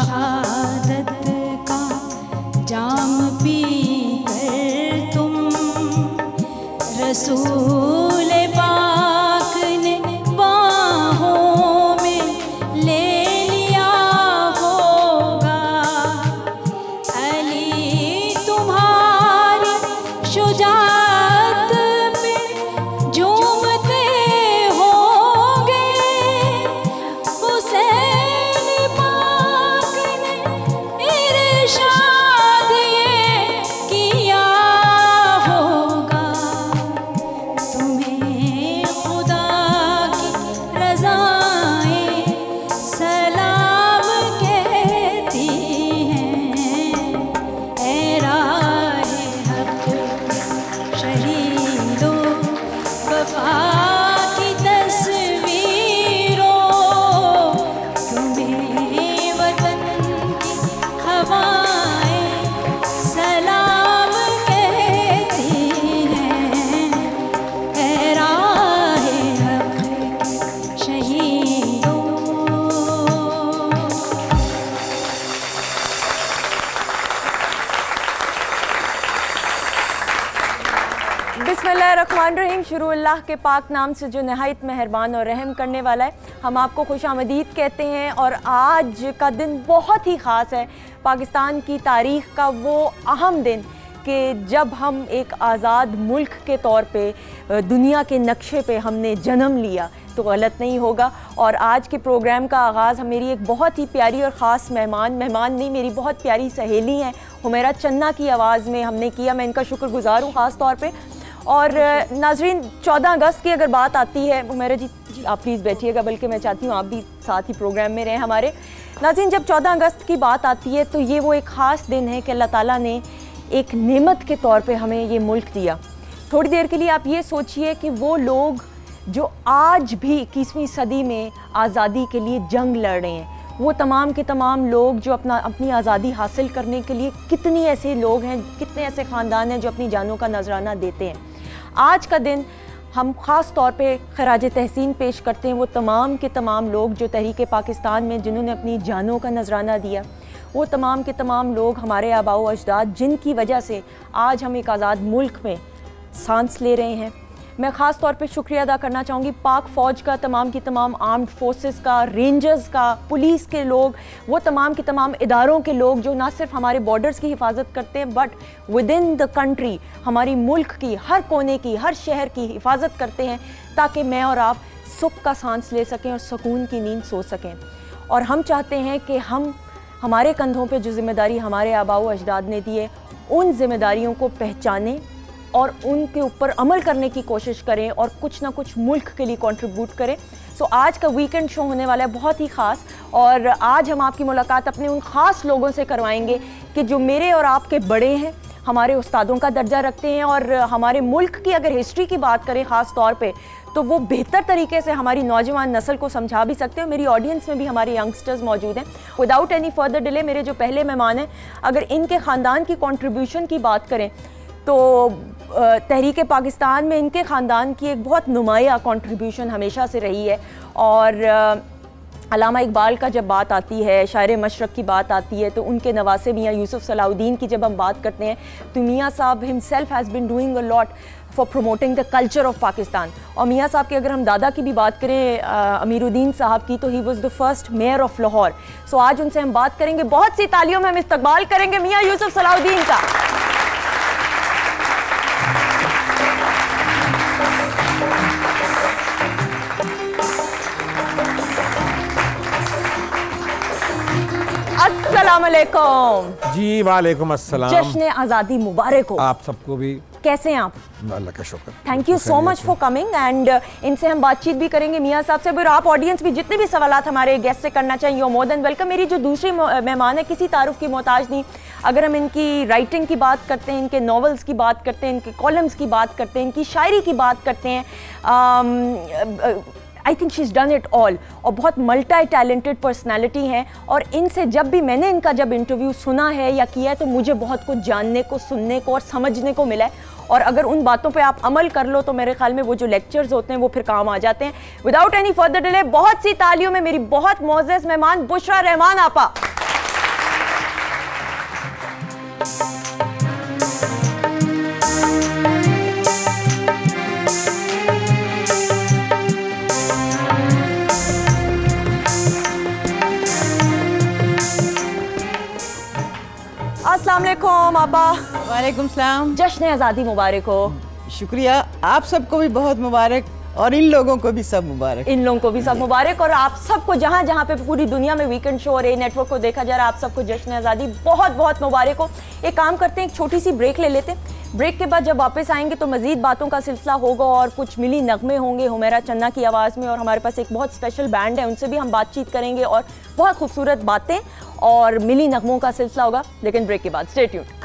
शहादत का जाम पी कर तुम रसूल पाक ने बाहों में ले लिया होगा। अली तुम्हारी शुजाअत पे झूमते होंगे, हुसैन पाक ने इरशाद ये किया होगा। तुम्हें खुदा की रज़ाएं सलाम कहती हैं। ऐ राहे हक़ शहीदों वफ़ा की तस्वीरों, तुम्हें वतन की हवाएं सलाम कहती हैं। ऐ राहे हक़ शहीदों। बिस्मिल्लाहिर्रहमानिर्रहीम। शुरू अल्लाह के पाक नाम से जो नहायत मेहरबान और रहम करने वाला है। हम आपको खुशामदीद कहते हैं और आज का दिन बहुत ही ख़ास है। पाकिस्तान की तारीख़ का वो अहम दिन कि जब हम एक आज़ाद मुल्क के तौर पे दुनिया के नक्शे पे हमने जन्म लिया तो गलत नहीं होगा। और आज के प्रोग्राम का आगाज़ मेरी एक बहुत ही प्यारी और ख़ास मेहमान नहीं, मेरी बहुत प्यारी सहेली हैं हुमैरा चन्ना की आवाज़ में हमने किया। मैं इनका शुक्रगुज़ार हूँ ख़ास तौर पे। और नाज़रीन, 14 अगस्त की अगर बात आती है, हुमैरा जी आप प्लीज़ बैठिएगा, बल्कि मैं चाहती हूँ आप भी साथ ही प्रोग्राम में रहें हमारे। नाज़रीन, जब 14 अगस्त की बात आती है तो ये वो एक ख़ास दिन है कि अल्लाह ताला ने एक नेमत के तौर पे हमें ये मुल्क दिया। थोड़ी देर के लिए आप ये सोचिए कि वो लोग जो आज भी 21वीं सदी में आज़ादी के लिए जंग लड़ रहे हैं, वो तमाम के तमाम लोग जो अपनी आज़ादी हासिल करने के लिए, कितनी ऐसे लोग हैं, कितने ऐसे ख़ानदान हैं जो अपनी जानों का नजराना देते हैं। आज का दिन हम ख़ास तौर पे खराज तहसीन पेश करते हैं वो तमाम के तमाम लोग जो तहरीक पाकिस्तान में जिन्होंने अपनी जानों का नजराना दिया, वो तमाम के तमाम लोग हमारे आबाओ अजदाद जिनकी वजह से आज हम एक आज़ाद मुल्क में सांस ले रहे हैं। मैं ख़ास तौर पे शुक्रिया अदा करना चाहूँगी पाक फ़ौज का, तमाम की तमाम आर्म्ड फोर्सेस का, रेंजर्स का, पुलिस के लोग, वो तमाम के तमाम इदारों के लोग जो ना सिर्फ हमारे बॉर्डर्स की हिफाजत करते हैं but with in the country हमारी मुल्क की हर कोने की, हर शहर की हिफाजत करते हैं ताकि मैं और आप सुख का सांस ले सकें और सुकून की नींद सो सकें। और हम चाहते हैं कि हम हमारे कंधों पे जो ज़िम्मेदारी हमारे आबाओ अजदाद ने दी है, उन ज़िम्मेदारियों को पहचानें और उनके ऊपर अमल करने की कोशिश करें और कुछ ना कुछ मुल्क के लिए कंट्रीब्यूट करें। सो आज का वीकेंड शो होने वाला है बहुत ही ख़ास, और आज हम आपकी मुलाकात अपने उन ख़ास लोगों से करवाएंगे कि जो मेरे और आपके बड़े हैं, हमारे उस्तादों का दर्जा रखते हैं और हमारे मुल्क की अगर हिस्ट्री की बात करें ख़ास तौर पे तो वो बेहतर तरीके से हमारी नौजवान नस्ल को समझा भी सकते हैं। मेरी ऑडियंस में भी हमारे यंगस्टर्स मौजूद हैं। विदाउट एनी फर्दर डिले मेरे जो पहले मेहमान हैं, अगर इनके ख़ानदान की कंट्रीब्यूशन की बात करें तो तहरीक पाकिस्तान में इनके ख़ानदान की एक बहुत नुमाया कंट्रीब्यूशन हमेशा से रही है। और अल्लामा इकबाल का जब बात आती है, शायर मशरक़ की बात आती है, तो उनके नवासे मियाँ यूसुफ सलाहुद्दीन की जब हम बात करते हैं तो मियाँ साहब himself has been doing a lot for promoting the culture of Pakistan. और मियाँ साहब के अगर हम दादा की भी बात करें, अमीरुद्दीन साहब की, तो he was the first mayor of Lahore. So आज उनसे हम बात करेंगे, बहुत सी तालियों में हम इस्तकबाल करेंगे मियाँ यूसुफ सलाहुद्दीन का। अस्सलामुअलैकुम जी। वालेकुम अस्सलाम। जश्न आज़ादी मुबारक हो आप सबको भी। कैसे हैं आप? अल्लाह का शुक्र। Thank you so much for coming. And इनसे हम बातचीत भी करेंगे मियाँ साहब से। और आप ऑडियंस भी जितने भी सवालात हमारे गेस्ट से करना चाहिए, यू मोर देन वेलकम। मेरी जो दूसरी मेहमान है किसी तारुफ की मोहताज नहीं। अगर हम इनकी राइटिंग की बात करते हैं, इनके नॉवेल्स की बात करते हैं, इनके कॉलम्स की बात करते हैं, इनकी शायरी की बात करते हैं, I think she is done it all. और बहुत मल्टी टैलेंटेड पर्सनैलिटी हैं। और इनसे जब भी मैंने इनका जब इंटरव्यू सुना है या किया है तो मुझे बहुत कुछ जानने को, सुनने को और समझने को मिला है। और अगर उन बातों पे आप अमल कर लो तो मेरे ख्याल में वो जो लेक्चर्स होते हैं वो फिर काम आ जाते हैं। विदाउट एनी फर्दर डिले बहुत सी तालियों में मेरी बहुत मोअज़्ज़ज़ मेहमान बुशरा रहमान आपा। अस्सलाम वालेकुम आपा। वालेकुम सलाम। जश्न आज़ादी मुबारक हो। शुक्रिया, आप सबको भी बहुत मुबारक और इन लोगों को भी सब मुबारक। इन लोगों को भी सब मुबारक और आप सबको जहाँ जहाँ पे पूरी दुनिया में वीकेंड शो और ए नेटवर्क को देखा जा रहा है, आप सबको जश्न आज़ादी बहुत बहुत मुबारक हो। एक काम करते हैं, एक छोटी सी ब्रेक ले लेते हैं। ब्रेक के बाद जब वापस आएंगे तो मज़ीद बातों का सिलसिला होगा और कुछ मिली नगमे होंगे हुमैरा चन्ना की आवाज़ में, और हमारे पास एक बहुत स्पेशल बैंड है, उनसे भी हम बातचीत करेंगे और बहुत खूबसूरत बातें और मिली नगमों का सिलसिला होगा, लेकिन ब्रेक के बाद। Stay tuned.